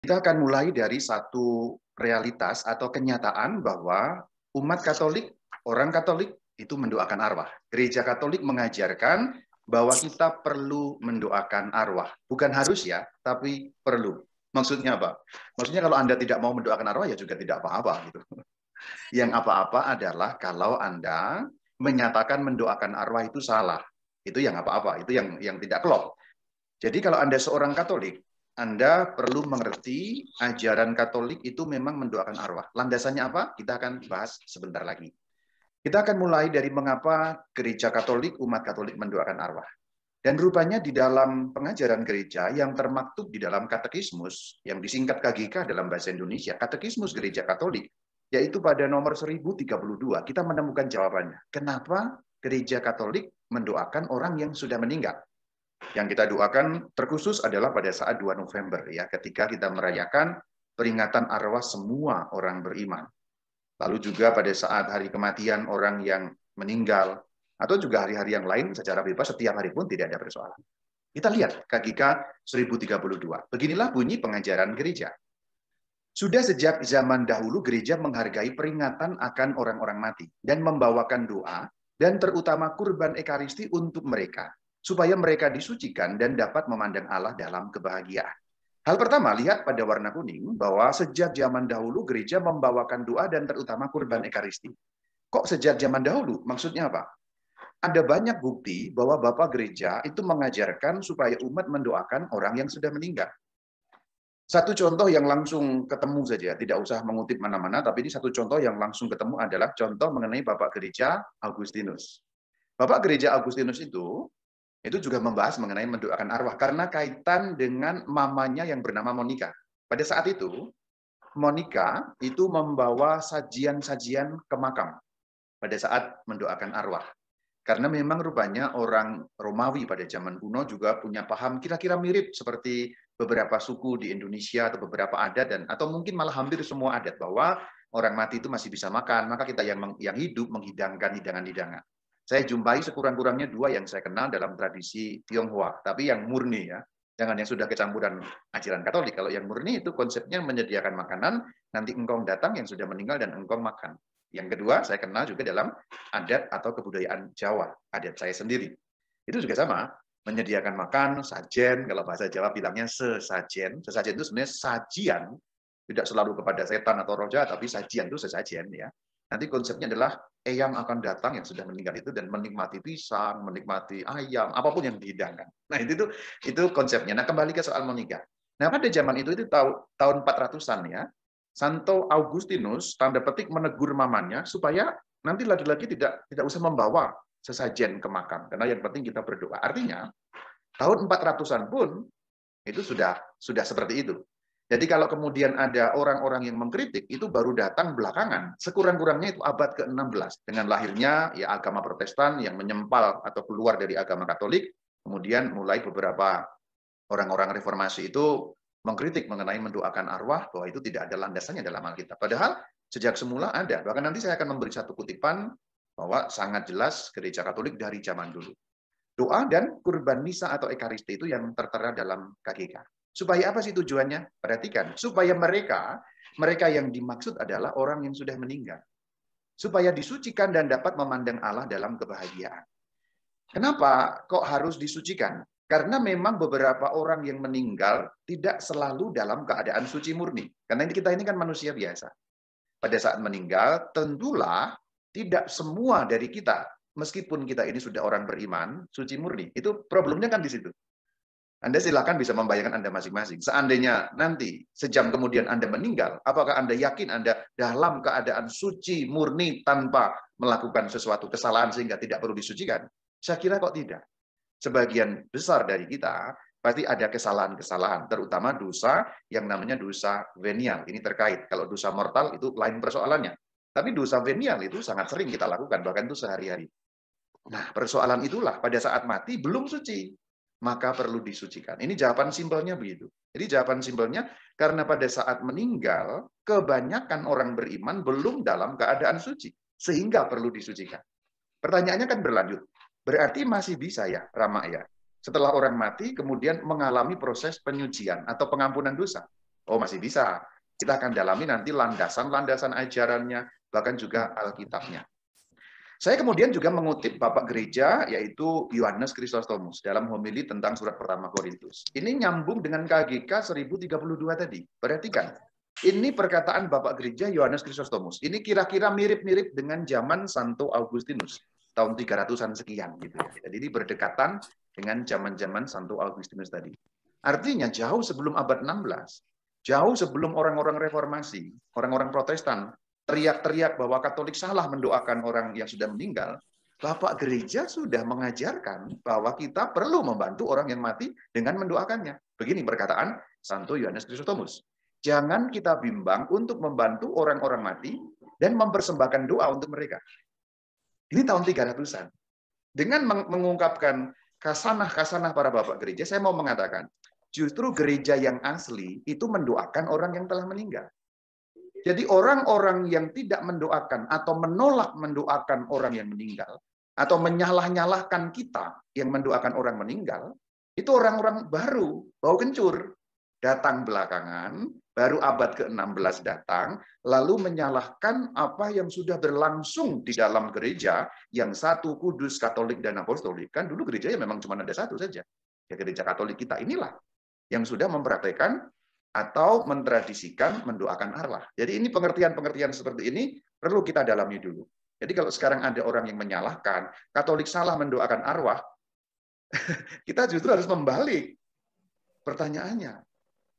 Kita akan mulai dari satu realitas atau kenyataan bahwa umat Katolik, orang Katolik itu mendoakan arwah. Gereja Katolik mengajarkan bahwa kita perlu mendoakan arwah. Bukan harus ya, tapi perlu. Maksudnya apa? Maksudnya kalau Anda tidak mau mendoakan arwah ya juga tidak apa-apa gitu. Yang apa-apa adalah kalau Anda menyatakan mendoakan arwah itu salah. Itu yang apa-apa, itu yang tidak klop. Jadi kalau Anda seorang Katolik, Anda perlu mengerti ajaran Katolik itu memang mendoakan arwah. Landasannya apa? Kita akan bahas sebentar lagi. Kita akan mulai dari mengapa gereja Katolik, umat Katolik mendoakan arwah. Dan rupanya di dalam pengajaran gereja yang termaktub di dalam katekismus, yang disingkat KGK dalam bahasa Indonesia, katekismus gereja Katolik, yaitu pada nomor 1032, kita menemukan jawabannya. Kenapa gereja Katolik mendoakan orang yang sudah meninggal? Yang kita doakan terkhusus adalah pada saat 2 November ya, ketika kita merayakan peringatan arwah semua orang beriman. Lalu juga pada saat hari kematian orang yang meninggal atau juga hari-hari yang lain secara bebas setiap hari pun tidak ada persoalan. Kita lihat KGK 1032. Beginilah bunyi pengajaran gereja. Sudah sejak zaman dahulu gereja menghargai peringatan akan orang-orang mati dan membawakan doa dan terutama kurban ekaristi untuk mereka supaya mereka disucikan dan dapat memandang Allah dalam kebahagiaan. Hal pertama, lihat pada warna kuning bahwa sejak zaman dahulu gereja membawakan doa dan terutama kurban ekaristi. Kok sejak zaman dahulu? Maksudnya apa? Ada banyak bukti bahwa Bapak Gereja itu mengajarkan supaya umat mendoakan orang yang sudah meninggal. Satu contoh yang langsung ketemu saja, tidak usah mengutip mana-mana, tapi ini satu contoh yang langsung ketemu adalah contoh mengenai Bapak Gereja Augustinus. Bapak Gereja Augustinus itu juga membahas mengenai mendoakan arwah karena kaitan dengan mamanya yang bernama Monica. Pada saat itu, Monica itu membawa sajian-sajian ke makam pada saat mendoakan arwah. Karena memang rupanya orang Romawi pada zaman kuno juga punya paham kira-kira mirip seperti beberapa suku di Indonesia atau beberapa adat dan atau mungkin malah hampir semua adat bahwa orang mati itu masih bisa makan, maka kita yang hidup menghidangkan hidangan-hidangan. Saya jumpai sekurang-kurangnya dua yang saya kenal dalam tradisi Tionghoa, tapi yang murni ya. Jangan yang sudah kecampuran ajaran Katolik. Kalau yang murni itu konsepnya menyediakan makanan, nanti engkong datang yang sudah meninggal dan engkong makan. Yang kedua, saya kenal juga dalam adat atau kebudayaan Jawa, adat saya sendiri. Itu juga sama, menyediakan makan, sajen, kalau bahasa Jawa bilangnya sesajen. Sesajen itu sebenarnya sajian, tidak selalu kepada setan atau roh jahat, tapi sajian itu sesajen ya. Nanti konsepnya adalah eyang akan datang yang sudah meninggal itu dan menikmati pisang, menikmati ayam, apapun yang dihidangkan. Nah, itu konsepnya. Nah, kembali ke soal menikah. Nah, pada zaman itu tahun 400-an ya, Santo Augustinus tanda petik menegur mamanya supaya nanti lagi-lagi tidak usah membawa sesajen ke makam karena yang penting kita berdoa. Artinya tahun 400-an pun itu sudah seperti itu. Jadi kalau kemudian ada orang-orang yang mengkritik itu baru datang belakangan. Sekurang-kurangnya itu abad ke-16 dengan lahirnya ya agama Protestan yang menyempal atau keluar dari agama Katolik, kemudian mulai beberapa orang-orang reformasi itu mengkritik mengenai mendoakan arwah bahwa itu tidak ada landasannya dalam Alkitab. Padahal sejak semula ada. Bahkan nanti saya akan memberi satu kutipan bahwa sangat jelas gereja Katolik dari zaman dulu. Doa dan kurban misa atau ekaristi itu yang tertera dalam KGK. Supaya apa sih tujuannya? Perhatikan, supaya mereka yang dimaksud adalah orang yang sudah meninggal. Supaya disucikan dan dapat memandang Allah dalam kebahagiaan. Kenapa kok harus disucikan? Karena memang beberapa orang yang meninggal tidak selalu dalam keadaan suci murni. Karena kita ini kan manusia biasa. Pada saat meninggal, tentulah tidak semua dari kita, meskipun kita ini sudah orang beriman, suci murni. Itu problemnya kan di situ. Anda silakan bisa membayangkan Anda masing-masing. Seandainya nanti sejam kemudian Anda meninggal, apakah Anda yakin Anda dalam keadaan suci, murni, tanpa melakukan sesuatu kesalahan sehingga tidak perlu disucikan? Saya kira kok tidak. Sebagian besar dari kita pasti ada kesalahan-kesalahan, terutama dosa yang namanya dosa venial. Ini terkait. Kalau dosa mortal itu lain persoalannya. Tapi dosa venial itu sangat sering kita lakukan, bahkan itu sehari-hari. Nah, persoalan itulah pada saat mati belum suci, maka perlu disucikan. Ini jawaban simpelnya begitu. Jadi jawaban simpelnya karena pada saat meninggal, kebanyakan orang beriman belum dalam keadaan suci, sehingga perlu disucikan. Pertanyaannya kan berlanjut. Berarti masih bisa ya, Rama ya, setelah orang mati kemudian mengalami proses penyucian atau pengampunan dosa. Oh, masih bisa. Kita akan dalami nanti landasan-landasan ajarannya, bahkan juga Alkitabnya. Saya kemudian juga mengutip Bapak Gereja, yaitu Yohanes Chrysostomus, dalam homili tentang surat pertama Korintus. Ini nyambung dengan KGK 1032 tadi. Perhatikan, ini perkataan Bapak Gereja Yohanes Chrysostomus. Ini kira-kira mirip-mirip dengan zaman Santo Augustinus, tahun 300-an sekian. Gitu ya. Jadi ini berdekatan dengan zaman-zaman Santo Augustinus tadi. Artinya jauh sebelum abad 16, jauh sebelum orang-orang reformasi, orang-orang Protestan, teriak-teriak bahwa Katolik salah mendoakan orang yang sudah meninggal, Bapak Gereja sudah mengajarkan bahwa kita perlu membantu orang yang mati dengan mendoakannya. Begini perkataan Santo Yohanes Chrysostomus. Jangan kita bimbang untuk membantu orang-orang mati dan mempersembahkan doa untuk mereka. Ini tahun 300-an. Dengan mengungkapkan kasanah-kasanah para Bapak Gereja, saya mau mengatakan, justru gereja yang asli itu mendoakan orang yang telah meninggal. Jadi orang-orang yang tidak mendoakan atau menolak mendoakan orang yang meninggal, atau menyalah-nyalahkan kita yang mendoakan orang meninggal, itu orang-orang baru, bau kencur, datang belakangan, baru abad ke-16 datang, lalu menyalahkan apa yang sudah berlangsung di dalam gereja, yang satu, kudus, Katolik, dan Apostolik. Kan dulu gerejanya memang cuma ada satu saja. Ya, gereja Katolik kita inilah yang sudah mempraktekkan atau mentradisikan mendoakan arwah. Jadi ini pengertian-pengertian seperti ini perlu kita dalami dulu. Jadi kalau sekarang ada orang yang menyalahkan, Katolik salah mendoakan arwah, kita justru harus membalik. Pertanyaannya,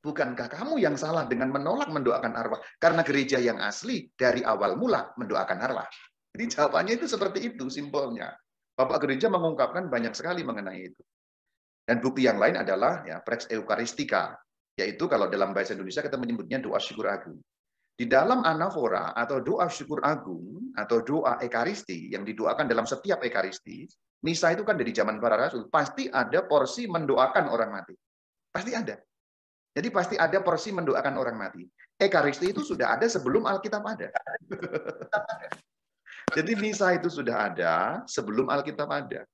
bukankah kamu yang salah dengan menolak mendoakan arwah? Karena gereja yang asli dari awal mula mendoakan arwah. Jadi jawabannya itu seperti itu, simpelnya. Bapak Gereja mengungkapkan banyak sekali mengenai itu. Dan bukti yang lain adalah ya, Prex Eucharistica, yaitu kalau dalam bahasa Indonesia kita menyebutnya doa syukur agung. Di dalam anafora atau doa syukur agung atau doa ekaristi yang didoakan dalam setiap ekaristi, misa itu kan dari zaman para rasul, pasti ada porsi mendoakan orang mati. Pasti ada. Jadi pasti ada porsi mendoakan orang mati. Ekaristi itu sudah ada sebelum Alkitab ada. Jadi misa itu sudah ada sebelum Alkitab ada.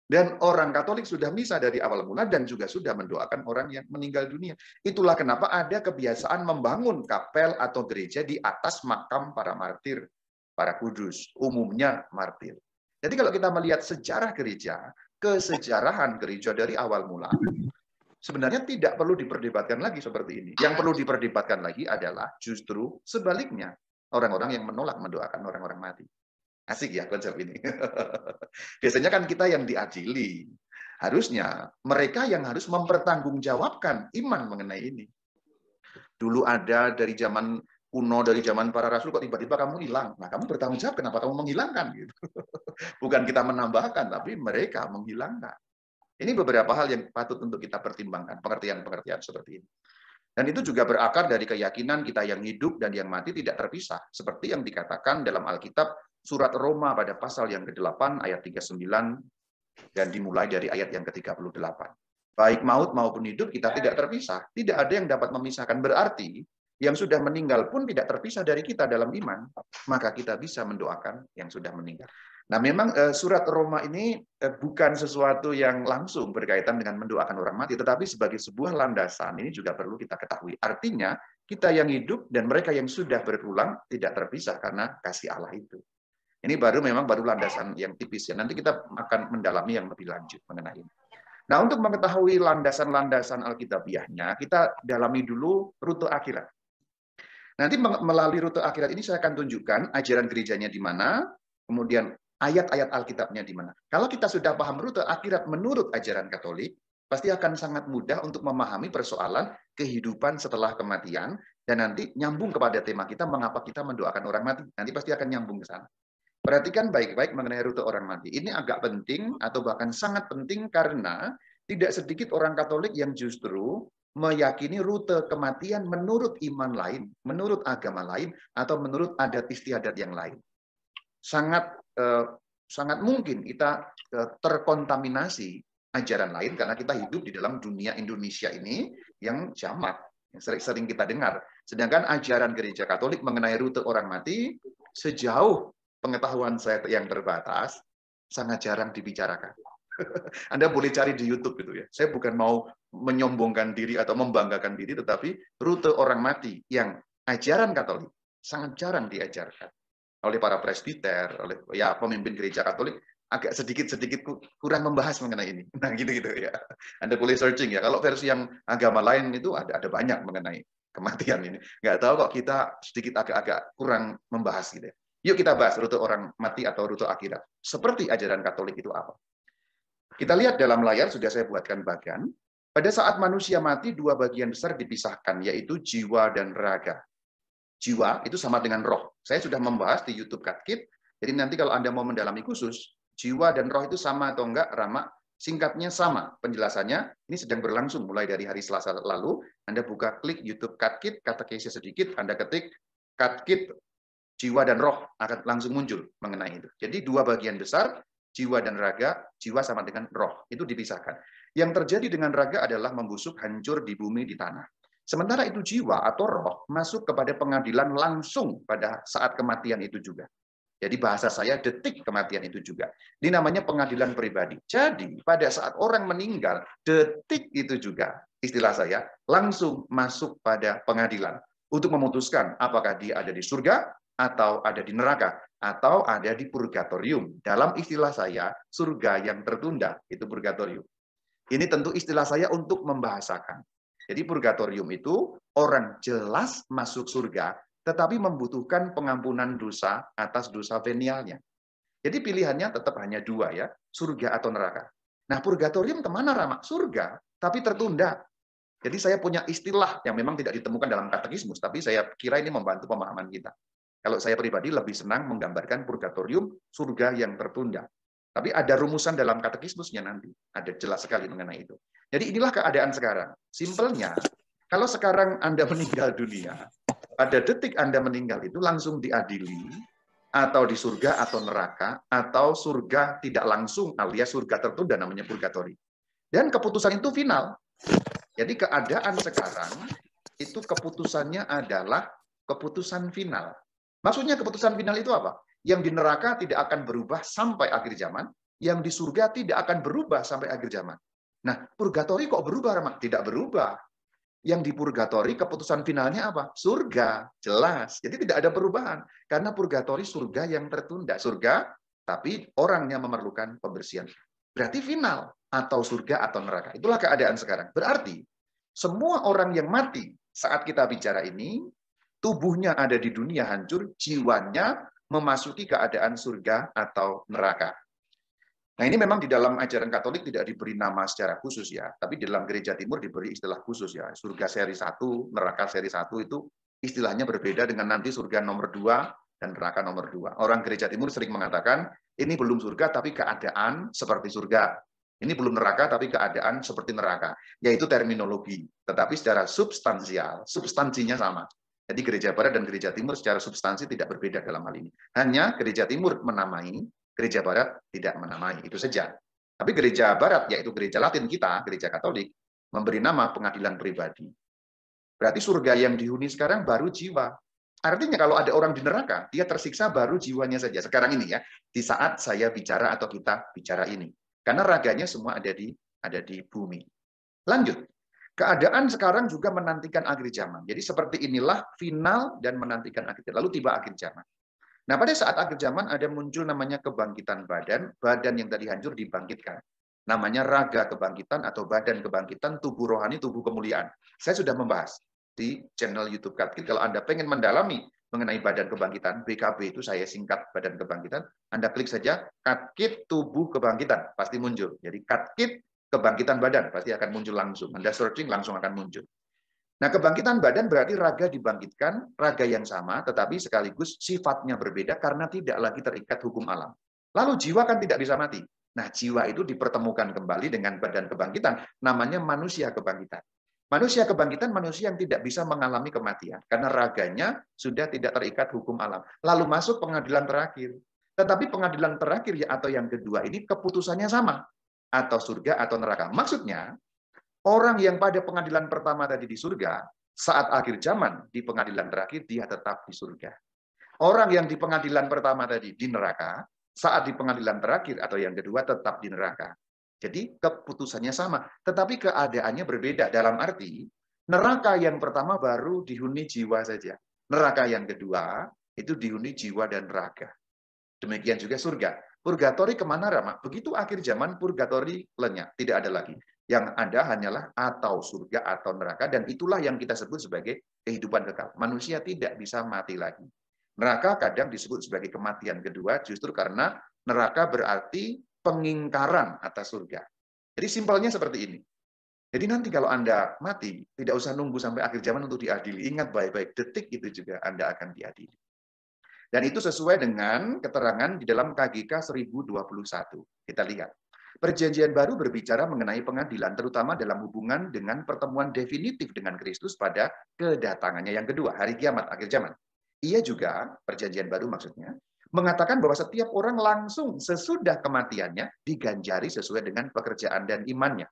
Dan orang Katolik sudah misa dari awal mula dan juga sudah mendoakan orang yang meninggal dunia. Itulah kenapa ada kebiasaan membangun kapel atau gereja di atas makam para martir, para kudus, umumnya martir. Jadi kalau kita melihat sejarah gereja, kesejarahan gereja dari awal mula, sebenarnya tidak perlu diperdebatkan lagi seperti ini. Yang perlu diperdebatkan lagi adalah justru sebaliknya, orang-orang yang menolak mendoakan orang-orang mati. Asik ya konsep ini. Biasanya kan kita yang diadili. Harusnya mereka yang harus mempertanggungjawabkan iman mengenai ini. Dulu ada dari zaman kuno, dari zaman para rasul, kok tiba-tiba kamu hilang. Nah, kamu bertanggung jawab kenapa kamu menghilangkan. Gitu. Bukan kita menambahkan, tapi mereka menghilangkan. Ini beberapa hal yang patut untuk kita pertimbangkan, pengertian-pengertian seperti ini. Dan itu juga berakar dari keyakinan kita yang hidup dan yang mati tidak terpisah. Seperti yang dikatakan dalam Alkitab, surat Roma pada pasal yang ke-8 ayat 39 dan dimulai dari ayat yang ke-38. Baik maut maupun hidup kita tidak terpisah. Tidak ada yang dapat memisahkan. Berarti yang sudah meninggal pun tidak terpisah dari kita dalam iman. Maka kita bisa mendoakan yang sudah meninggal. Nah memang surat Roma ini bukan sesuatu yang langsung berkaitan dengan mendoakan orang mati. Tetapi sebagai sebuah landasan ini juga perlu kita ketahui. Artinya kita yang hidup dan mereka yang sudah berulang tidak terpisah karena kasih Allah itu. Ini memang baru landasan yang tipis ya. Nanti kita akan mendalami yang lebih lanjut mengenai ini. Nah, untuk mengetahui landasan-landasan Alkitabiahnya, kita dalami dulu rute akhirat. Nanti melalui rute akhirat ini saya akan tunjukkan ajaran gerejanya di mana, kemudian ayat-ayat Alkitabnya di mana. Kalau kita sudah paham rute akhirat menurut ajaran Katolik, pasti akan sangat mudah untuk memahami persoalan kehidupan setelah kematian, dan nanti nyambung kepada tema kita, mengapa kita mendoakan orang mati. Nanti pasti akan nyambung ke sana. Perhatikan baik-baik mengenai rute orang mati. Ini agak penting atau bahkan sangat penting karena tidak sedikit orang Katolik yang justru meyakini rute kematian menurut iman lain, menurut agama lain, atau menurut adat istiadat yang lain. Sangat mungkin kita terkontaminasi ajaran lain karena kita hidup di dalam dunia Indonesia ini yang jamak, yang sering kita dengar. Sedangkan ajaran gereja Katolik mengenai rute orang mati sejauh pengetahuan saya yang terbatas, sangat jarang dibicarakan. Anda boleh cari di YouTube itu ya. Saya bukan mau menyombongkan diri atau membanggakan diri, tetapi rute orang mati yang ajaran Katolik sangat jarang diajarkan oleh para presbiter, oleh ya pemimpin gereja Katolik, agak sedikit-sedikit kurang membahas mengenai ini. Nah, gitu-gitu ya. Anda boleh searching ya. Kalau versi yang agama lain itu ada banyak mengenai kematian ini. Nggak tahu kok kita sedikit agak-agak kurang membahas gitu ya. Yuk kita bahas rute orang mati atau rute akhirat. Seperti ajaran Katolik itu apa? Kita lihat dalam layar, sudah saya buatkan bagian. Pada saat manusia mati, dua bagian besar dipisahkan, yaitu jiwa dan raga. Jiwa itu sama dengan roh. Saya sudah membahas di YouTube Katkit, jadi nanti kalau Anda mau mendalami khusus, jiwa dan roh itu sama atau enggak, Rama? Singkatnya sama. Penjelasannya, ini sedang berlangsung mulai dari hari Selasa lalu. Anda buka klik YouTube Katkit, katekesi sedikit, Anda ketik Katkit, jiwa dan roh, akan langsung muncul mengenai itu. Jadi dua bagian besar, jiwa dan raga, jiwa sama dengan roh, itu dipisahkan. Yang terjadi dengan raga adalah membusuk, hancur di bumi, di tanah. Sementara itu jiwa atau roh masuk kepada pengadilan langsung pada saat kematian itu juga. Jadi bahasa saya detik kematian itu juga. Ini namanya pengadilan pribadi. Jadi pada saat orang meninggal, detik itu juga, istilah saya, langsung masuk pada pengadilan. Untuk memutuskan apakah dia ada di surga, atau ada di neraka, atau ada di purgatorium. Dalam istilah saya, surga yang tertunda, itu purgatorium. Ini tentu istilah saya untuk membahasakan. Jadi purgatorium itu orang jelas masuk surga, tetapi membutuhkan pengampunan dosa atas dosa venialnya. Jadi pilihannya tetap hanya dua ya, surga atau neraka. Nah purgatorium kemana Rama? Surga, tapi tertunda. Jadi saya punya istilah yang memang tidak ditemukan dalam katekismus, tapi saya kira ini membantu pemahaman kita. Kalau saya pribadi lebih senang menggambarkan purgatorium, surga yang tertunda. Tapi ada rumusan dalam katekismusnya nanti. Ada jelas sekali mengenai itu. Jadi inilah keadaan sekarang. Simpelnya, kalau sekarang Anda meninggal dunia, pada detik Anda meninggal itu langsung diadili, atau di surga atau neraka, atau surga tidak langsung alias surga tertunda namanya purgatori. Dan keputusan itu final. Jadi keadaan sekarang itu keputusannya adalah keputusan final. Maksudnya keputusan final itu apa? Yang di neraka tidak akan berubah sampai akhir zaman, yang di surga tidak akan berubah sampai akhir zaman. Nah, purgatori kok berubah, Rama? Tidak berubah. Yang di purgatori keputusan finalnya apa? Surga, jelas. Jadi tidak ada perubahan. Karena purgatori surga yang tertunda. Surga, tapi orangnya memerlukan pembersihan. Berarti final. Atau surga atau neraka. Itulah keadaan sekarang. Berarti semua orang yang mati saat kita bicara ini, tubuhnya ada di dunia hancur, jiwanya memasuki keadaan surga atau neraka. Nah ini memang di dalam ajaran Katolik tidak diberi nama secara khusus ya, tapi di dalam Gereja Timur diberi istilah khusus ya. Surga seri 1, neraka seri 1 itu istilahnya berbeda dengan nanti surga nomor 2 dan neraka nomor 2. Orang Gereja Timur sering mengatakan, ini belum surga tapi keadaan seperti surga. Ini belum neraka tapi keadaan seperti neraka. Yaitu terminologi. Tetapi secara substansial, substansinya sama. Jadi gereja barat dan gereja timur secara substansi tidak berbeda dalam hal ini. Hanya gereja timur menamai, gereja barat tidak menamai, itu saja. Tapi gereja barat, yaitu gereja Latin kita, gereja Katolik, memberi nama pengadilan pribadi. Berarti surga yang dihuni sekarang baru jiwa. Artinya kalau ada orang di neraka, dia tersiksa baru jiwanya saja. Sekarang ini ya, di saat saya bicara atau kita bicara ini. Karena raganya semua ada di bumi. Lanjut. Keadaan sekarang juga menantikan akhir zaman. Jadi seperti inilah final dan menantikan akhir zaman. Lalu tiba akhir zaman. Nah pada saat akhir zaman ada muncul namanya kebangkitan badan. Badan yang tadi hancur dibangkitkan. Namanya raga kebangkitan atau badan kebangkitan, tubuh rohani, tubuh kemuliaan. Saya sudah membahas di channel YouTube Katkit. Kalau Anda pengen mendalami mengenai badan kebangkitan, BKB itu saya singkat badan kebangkitan, Anda klik saja Katkit tubuh kebangkitan, pasti muncul. Jadi Katkit kebangkitan badan pasti akan muncul langsung. Anda searching langsung akan muncul. Nah, kebangkitan badan berarti raga dibangkitkan, raga yang sama, tetapi sekaligus sifatnya berbeda karena tidak lagi terikat hukum alam. Lalu jiwa kan tidak bisa mati. Nah, jiwa itu dipertemukan kembali dengan badan kebangkitan, namanya manusia kebangkitan. Manusia kebangkitan, manusia yang tidak bisa mengalami kematian, karena raganya sudah tidak terikat hukum alam. Lalu masuk pengadilan terakhir. Tetapi pengadilan terakhir ya, atau yang kedua ini keputusannya sama. Atau surga atau neraka. Maksudnya, orang yang pada pengadilan pertama tadi di surga, saat akhir zaman di pengadilan terakhir, dia tetap di surga. Orang yang di pengadilan pertama tadi di neraka, saat di pengadilan terakhir atau yang kedua tetap di neraka. Jadi keputusannya sama, tetapi keadaannya berbeda. Dalam arti, neraka yang pertama baru dihuni jiwa saja. Neraka yang kedua itu dihuni jiwa dan raga. Demikian juga surga. Purgatori kemana, Rama? Begitu akhir zaman, purgatori lenyap. Tidak ada lagi. Yang ada hanyalah atau surga atau neraka. Dan itulah yang kita sebut sebagai kehidupan kekal. Manusia tidak bisa mati lagi. Neraka kadang disebut sebagai kematian kedua, justru karena neraka berarti pengingkaran atas surga. Jadi simpelnya seperti ini. Jadi nanti kalau Anda mati, tidak usah nunggu sampai akhir zaman untuk diadili. Ingat baik-baik, detik itu juga Anda akan diadili. Dan itu sesuai dengan keterangan di dalam KGK 1021. Kita lihat. Perjanjian baru berbicara mengenai pengadilan, terutama dalam hubungan dengan pertemuan definitif dengan Kristus pada kedatangannya yang kedua, hari kiamat, akhir zaman. Ia juga, perjanjian baru maksudnya, mengatakan bahwa setiap orang langsung sesudah kematiannya diganjari sesuai dengan pekerjaan dan imannya.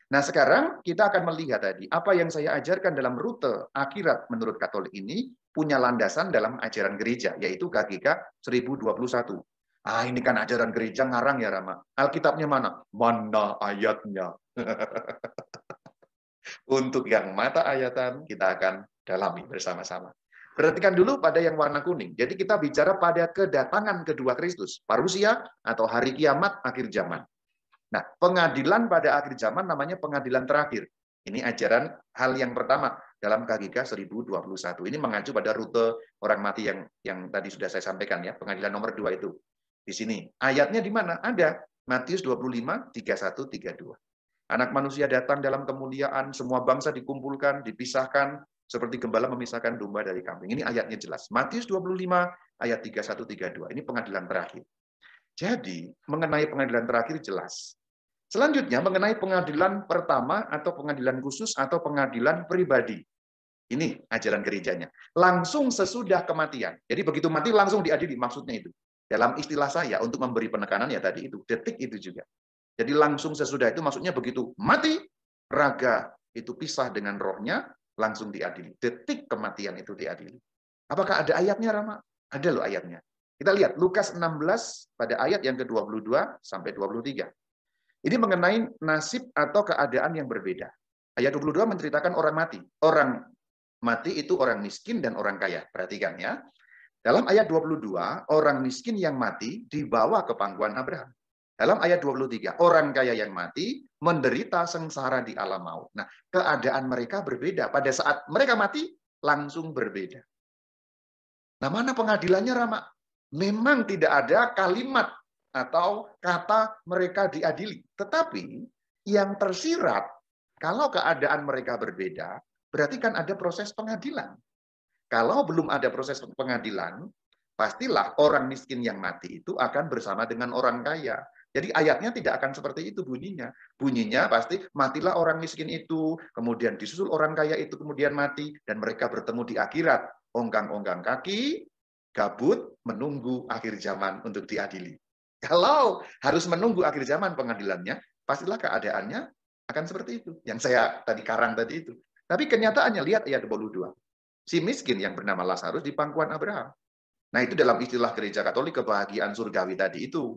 Nah, sekarang kita akan melihat tadi, apa yang saya ajarkan dalam rute akhirat menurut Katolik ini punya landasan dalam ajaran gereja, yaitu KGK 1021. Ah, ini kan ajaran gereja ngarang ya, Rama. Alkitabnya mana? Mana ayatnya? Untuk yang mata ayatan, kita akan dalami bersama-sama. Perhatikan dulu pada yang warna kuning. Jadi kita bicara pada kedatangan kedua Kristus, parusia atau hari kiamat akhir zaman. Nah, pengadilan pada akhir zaman namanya pengadilan terakhir. Ini ajaran hal yang pertama dalam KGK 1021. Ini mengacu pada rute orang mati yang tadi sudah saya sampaikan ya, pengadilan nomor 2 itu. Di sini. Ayatnya di mana? Ada. Matius 25, 31, 32. Anak manusia datang dalam kemuliaan, semua bangsa dikumpulkan, dipisahkan, seperti gembala memisahkan domba dari kambing. Ini ayatnya jelas. Matius 25, ayat 31, 32. Ini pengadilan terakhir. Jadi, mengenai pengadilan terakhir jelas. Selanjutnya mengenai pengadilan pertama atau pengadilan khusus atau pengadilan pribadi. Ini ajaran gerejanya. Langsung sesudah kematian. Jadi begitu mati langsung diadili, maksudnya itu. Dalam istilah saya untuk memberi penekanan ya tadi itu, detik itu juga. Jadi langsung sesudah itu maksudnya begitu mati, raga itu pisah dengan rohnya, langsung diadili. Detik kematian itu diadili. Apakah ada ayatnya, Rama? Ada loh ayatnya. Kita lihat Lukas 16 pada ayat yang ke-22 sampai 23. Ini mengenai nasib atau keadaan yang berbeda. Ayat 22 menceritakan orang mati. Orang mati itu orang miskin dan orang kaya. Perhatikan ya. Dalam ayat 22, orang miskin yang mati dibawa ke pangkuan Abraham. Dalam ayat 23, orang kaya yang mati menderita sengsara di alam maut. Nah, keadaan mereka berbeda. Pada saat mereka mati, langsung berbeda. Nah, mana pengadilannya, Rama? Memang tidak ada kalimat atau kata mereka diadili. Tetapi yang tersirat, kalau keadaan mereka berbeda, berarti kan ada proses pengadilan. Kalau belum ada proses pengadilan, pastilah orang miskin yang mati itu akan bersama dengan orang kaya. Jadi ayatnya tidak akan seperti itu bunyinya. Bunyinya pasti matilah orang miskin itu, kemudian disusul orang kaya itu, kemudian mati, dan mereka bertemu di akhirat. Ongkang-ongkang kaki, gabut, menunggu akhir zaman untuk diadili. Kalau harus menunggu akhir zaman pengadilannya, pastilah keadaannya akan seperti itu. Yang saya tadi karang tadi itu. Tapi kenyataannya, lihat ayat 22. Si miskin yang bernama Lazarus di pangkuan Abraham. Nah, itu dalam istilah gereja Katolik kebahagiaan surgawi tadi itu.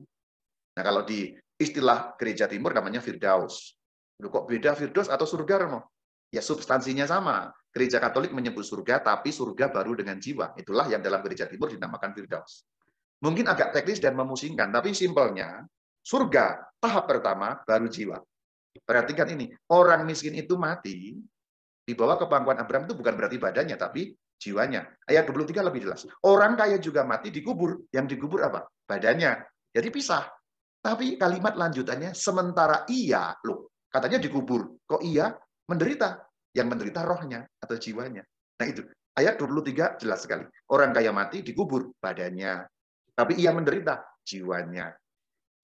Nah, kalau di istilah gereja timur namanya Firdaus. Loh, kok beda Firdaus atau surga, Romo? Ya substansinya sama. Gereja Katolik menyebut surga, tapi surga baru dengan jiwa. Itulah yang dalam gereja timur dinamakan Firdaus. Mungkin agak teknis dan memusingkan, tapi simpelnya, surga tahap pertama baru jiwa. Perhatikan ini, orang miskin itu mati, dibawa ke pangkuan Abraham itu bukan berarti badannya, tapi jiwanya. Ayat 23 lebih jelas. Orang kaya juga mati dikubur. Yang dikubur apa? Badannya. Jadi pisah. Tapi kalimat lanjutannya, sementara ia, loh, katanya dikubur. Kok ia menderita? Yang menderita rohnya atau jiwanya. Nah itu, ayat 23 jelas sekali. Orang kaya mati dikubur badannya. Tapi ia menderita jiwanya.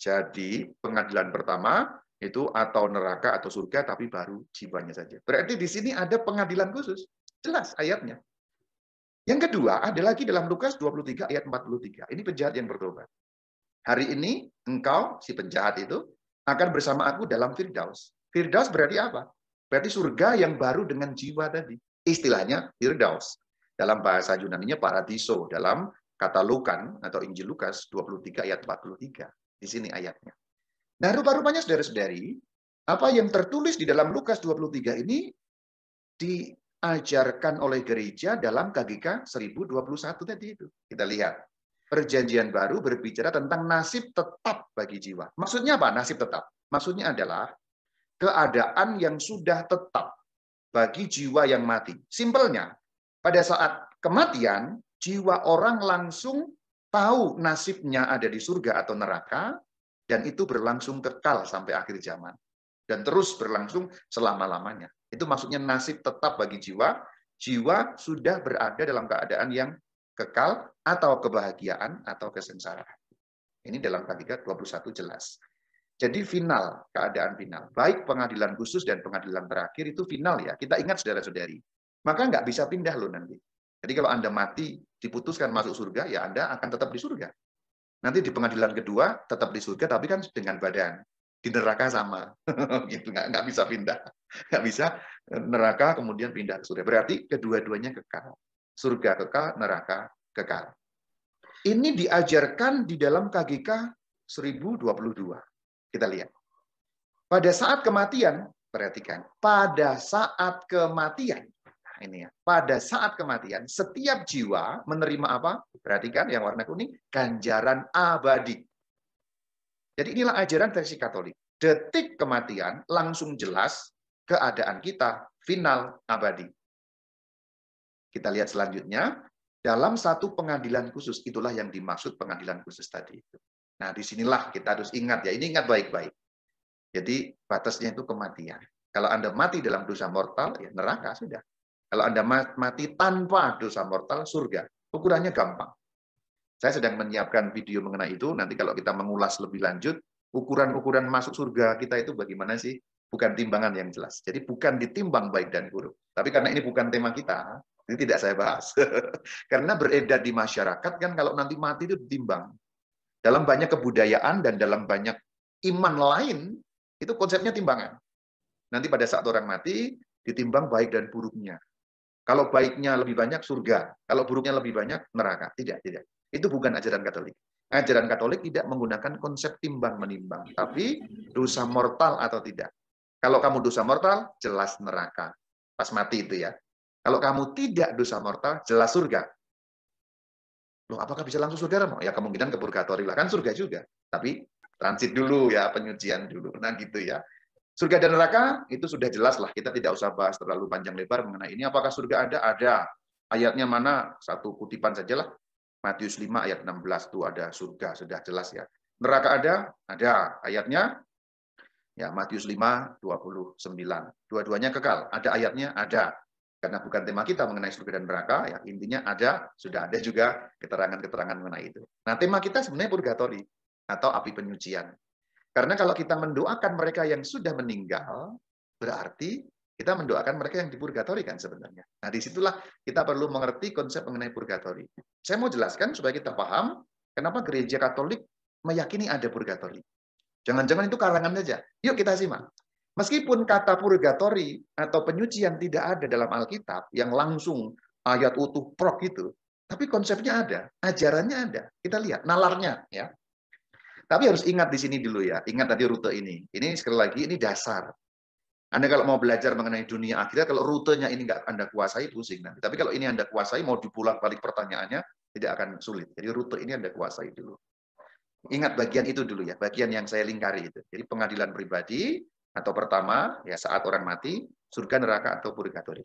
Jadi pengadilan pertama itu atau neraka atau surga, tapi baru jiwanya saja. Berarti di sini ada pengadilan khusus. Jelas ayatnya. Yang kedua, ada lagi dalam Lukas 23 ayat 43. Ini penjahat yang bertobat. Hari ini engkau, si penjahat itu, akan bersama aku dalam Firdaus. Firdaus berarti apa? Berarti surga yang baru dengan jiwa tadi. Istilahnya Firdaus. Dalam bahasa Yunaninya paradiso. Dalam kata Lukan atau Injil Lukas 23 ayat 43. Di sini ayatnya. Nah, rupa-rupanya saudara-saudari, apa yang tertulis di dalam Lukas 23 ini diajarkan oleh gereja dalam KGK 1021 tadi itu. Kita lihat. Perjanjian baru berbicara tentang nasib tetap bagi jiwa. Maksudnya apa? Nasib tetap. Maksudnya adalah keadaan yang sudah tetap bagi jiwa yang mati. Simpelnya, pada saat kematian, jiwa orang langsung tahu nasibnya ada di surga atau neraka, dan itu berlangsung kekal sampai akhir zaman. Dan terus berlangsung selama-lamanya. Itu maksudnya nasib tetap bagi jiwa. Jiwa sudah berada dalam keadaan yang kekal atau kebahagiaan atau kesengsaraan. Ini dalam KGK 21 jelas. Jadi final, keadaan final. Baik pengadilan khusus dan pengadilan terakhir itu final ya. Kita ingat saudara-saudari. Maka nggak bisa pindah loh nanti. Jadi kalau Anda mati, diputuskan masuk surga, ya Anda akan tetap di surga. Nanti di pengadilan kedua, tetap di surga, tapi kan dengan badan. Di neraka sama. Gitu, nggak bisa pindah. Nggak bisa neraka kemudian pindah ke surga. Berarti kedua-duanya kekal. Surga kekal, neraka kekal. Ini diajarkan di dalam KGK 1022. Kita lihat. Pada saat kematian, perhatikan, pada saat kematian, nah ini ya, pada saat kematian, setiap jiwa menerima apa? Perhatikan yang warna kuning, ganjaran abadi. Jadi inilah ajaran versi Katolik. Detik kematian langsung jelas keadaan kita final abadi. Kita lihat selanjutnya, dalam satu pengadilan khusus, itulah yang dimaksud pengadilan khusus tadi. Nah, disinilah kita harus ingat ya, ini ingat baik-baik. Jadi batasnya itu kematian. Kalau Anda mati dalam dosa mortal, ya neraka sudah. Kalau Anda mati tanpa dosa mortal, surga. Ukurannya gampang. Saya sedang menyiapkan video mengenai itu, nanti kalau kita mengulas lebih lanjut, ukuran-ukuran masuk surga kita itu bagaimana sih? Bukan timbangan yang jelas. Jadi bukan ditimbang baik dan buruk. Tapi karena ini bukan tema kita, ini tidak saya bahas. Karena beredar di masyarakat kan kalau nanti mati itu ditimbang. Dalam banyak kebudayaan dan dalam banyak iman lain, itu konsepnya timbangan. Nanti pada saat orang mati, ditimbang baik dan buruknya. Kalau baiknya lebih banyak, surga. Kalau buruknya lebih banyak, neraka. Tidak, tidak. Itu bukan ajaran Katolik. Ajaran Katolik tidak menggunakan konsep timbang-menimbang. Tapi dosa mortal atau tidak. Kalau kamu dosa mortal, jelas neraka. Pas mati itu ya. Kalau kamu tidak dosa mortal, jelas surga. Loh, apakah bisa langsung surga? Ya kemungkinan ke purgatori lah. Kan surga juga. Tapi transit dulu ya, penyucian dulu. Nah gitu ya. Surga dan neraka itu sudah jelas lah. Kita tidak usah bahas terlalu panjang lebar mengenai ini. Apakah surga ada? Ada. Ayatnya mana? Satu kutipan sajalah. Matius 5 ayat 16 itu ada surga. Sudah jelas ya. Neraka ada? Ada. Ayatnya ya Matius 5, 29. Dua-duanya kekal. Ada ayatnya? Ada. Karena bukan tema kita mengenai surga dan neraka, ya intinya ada, sudah ada juga keterangan-keterangan mengenai itu. Nah, tema kita sebenarnya purgatori atau api penyucian. Karena kalau kita mendoakan mereka yang sudah meninggal, berarti kita mendoakan mereka yang di purgatori kan sebenarnya. Nah, disitulah kita perlu mengerti konsep mengenai purgatori. Saya mau jelaskan supaya kita paham kenapa gereja Katolik meyakini ada purgatori. Jangan-jangan itu karangan saja. Yuk kita simak. Meskipun kata purgatori atau penyucian tidak ada dalam Alkitab yang langsung ayat utuh prok itu, tapi konsepnya ada, ajarannya ada. Kita lihat nalarnya ya. Tapi harus ingat di sini dulu ya. Ingat tadi rute ini. Ini sekali lagi ini dasar. Anda kalau mau belajar mengenai dunia akhirat, kalau rutenya ini nggak Anda kuasai, pusing nanti. Tapi kalau ini Anda kuasai, mau dipulang-balik pertanyaannya, tidak akan sulit. Jadi rute ini Anda kuasai dulu. Ingat bagian itu dulu ya, bagian yang saya lingkari itu. Jadi pengadilan pribadi, atau pertama, ya saat orang mati, surga, neraka, atau purgatori.